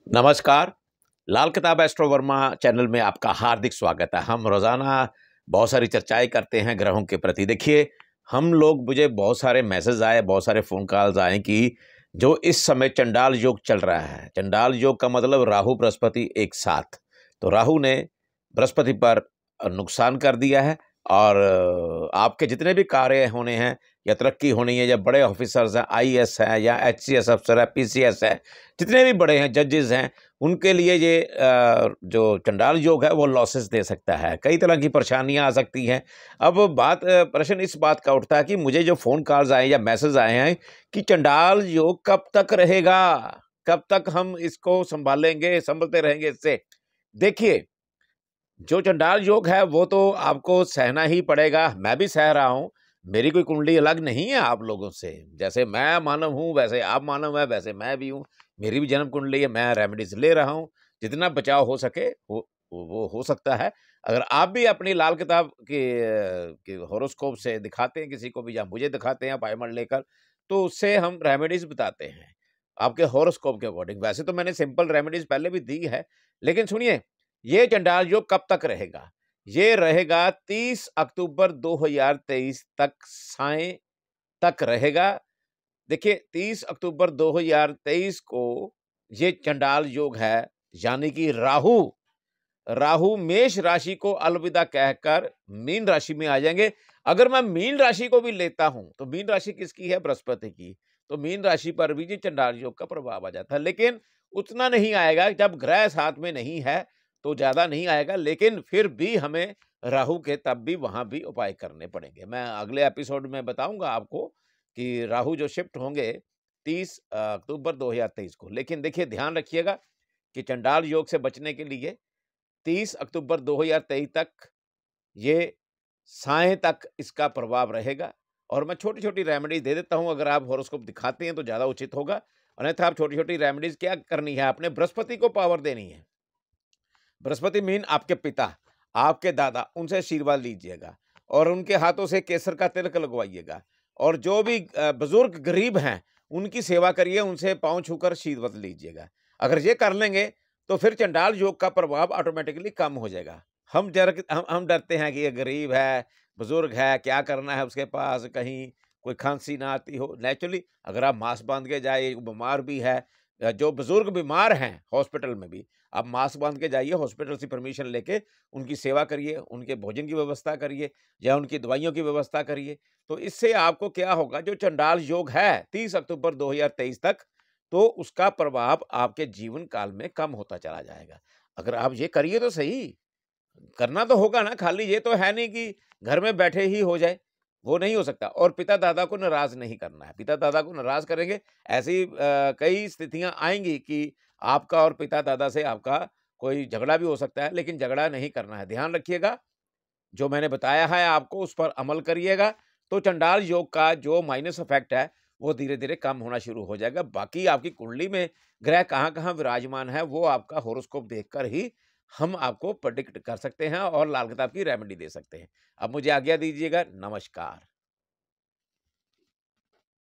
नमस्कार। लाल किताब astro Verma channel में आपका हार्दिक स्वागत है। हम रोज़ाना बहुत सारी चर्चाएँ करते हैं ग्रहों के प्रति। देखिए, मुझे बहुत सारे मैसेज आए, बहुत सारे फ़ोन कॉल्स आए कि जो इस समय चंडाल योग चल रहा है। चंडाल योग का मतलब राहु बृहस्पति एक साथ। तो राहु ने बृहस्पति पर नुकसान कर दिया है और आपके जितने भी कार्य होने हैं या तरक्की होनी है या बड़े ऑफिसर्स हैं, आईएएस हैं या एचसीएस अफ़सर है, पीसीएस है, जितने भी बड़े हैं, जजेस हैं, उनके लिए ये जो चंडाल योग है वो लॉसेस दे सकता है। कई तरह की परेशानियाँ आ सकती हैं। अब प्रश्न इस बात का उठता है कि मुझे जो फ़ोन कॉल्स आए या मैसेज आए हैं कि चंडाल योग कब तक रहेगा? कब तक हम इसको सँभालेंगे, सँभलते रहेंगे इससे? देखिए, जो चंडाल योग है वो तो आपको सहना ही पड़ेगा। मैं भी सह रहा हूँ। मेरी कोई कुंडली अलग नहीं है आप लोगों से। जैसे मैं मानव हूँ वैसे आप मानव हैं, वैसे मैं भी हूँ। मेरी भी जन्म कुंडली है, मैं रेमेडीज़ ले रहा हूँ। जितना बचाव हो सके वो हो सकता है। अगर आप भी अपनी लाल किताब के हॉरोस्कोप से दिखाते हैं किसी को भी या मुझे दिखाते हैं अपॉइंटमेंट लेकर, तो उससे हम रेमेडीज़ बताते हैं, आपके हॉरोस्कोप के अकॉर्डिंग। वैसे तो मैंने सिंपल रेमेडीज़ पहले भी दी है, लेकिन सुनिए, ये चंडाल योग कब तक रहेगा? ये रहेगा 30 अक्टूबर 2023 तक सायं तक रहेगा। देखिए 30 अक्टूबर 2023 को ये चंडाल योग है, यानी कि राहु राहु मेष राशि को अलविदा कहकर मीन राशि में आ जाएंगे। अगर मैं मीन राशि को भी लेता हूं तो मीन राशि किसकी है? बृहस्पति की। तो मीन राशि पर भी जी चंडाल योग का प्रभाव आ जाता है, लेकिन उतना नहीं आएगा। जब ग्रह साथ में नहीं है तो ज्यादा नहीं आएगा, लेकिन फिर भी हमें राहु के तब भी वहां भी उपाय करने पड़ेंगे। मैं अगले एपिसोड में बताऊंगा आपको कि राहु जो शिफ्ट होंगे 30 अक्टूबर 2023 को। लेकिन देखिए, ध्यान रखिएगा कि चंडाल योग से बचने के लिए 30 अक्टूबर 2023 तक ये सायं तक इसका प्रभाव रहेगा। और मैं छोटी-छोटी रेमेडी दे देता हूं। अगर आप हॉरोस्कोप दिखाते हैं तो ज़्यादा उचित होगा। अन्यथा आप छोटी-छोटी रेमेडीज़ क्या करनी है, आपने बृहस्पति को पावर देनी है। बृहस्पति मीन आपके पिता, आपके दादा, उनसे आशीर्वाद लीजिएगा और उनके हाथों से केसर का तिलक लगवाइएगा। और जो भी बुजुर्ग गरीब हैं, उनकी सेवा करिए, उनसे पाँव छूकर आशीर्वाद लीजिएगा। अगर ये कर लेंगे तो फिर चंडाल योग का प्रभाव ऑटोमेटिकली कम हो जाएगा। हम डरते हैं कि ये गरीब है, बुजुर्ग है, क्या करना है उसके पास, कहीं कोई खांसी ना आती हो। नेचुरली अगर आप मास्क बांध के जाए, बीमार भी है, जो बुजुर्ग बीमार हैं हॉस्पिटल में भी, आप मास्क बांध के जाइए, हॉस्पिटल से परमिशन लेके उनकी सेवा करिए, उनके भोजन की व्यवस्था करिए या उनकी दवाइयों की व्यवस्था करिए। तो इससे आपको क्या होगा, जो चंडाल योग है 30 अक्टूबर 2023 तक, तो उसका प्रभाव आपके जीवन काल में कम होता चला जाएगा। अगर आप ये करिए तो सही, करना तो होगा ना, खाली ये तो है नहीं कि घर में बैठे ही हो जाए, वो नहीं हो सकता। और पिता दादा को नाराज नहीं करना है। पिता दादा को नाराज करेंगे, ऐसी कई स्थितियां आएंगी कि आपका और पिता दादा से आपका कोई झगड़ा भी हो सकता है, लेकिन झगड़ा नहीं करना है। ध्यान रखिएगा, जो मैंने बताया है आपको उस पर अमल करिएगा, तो चंडाल योग का जो माइनस इफेक्ट है वो धीरे धीरे कम होना शुरू हो जाएगा। बाकी आपकी कुंडली में ग्रह कहाँ कहाँ विराजमान है वो आपका हॉरोस्कोप देखकर ही हम आपको प्रेडिक्ट कर सकते हैं और लाल किताब की रेमेडी दे सकते हैं। अब मुझे आज्ञा दीजिएगा। नमस्कार।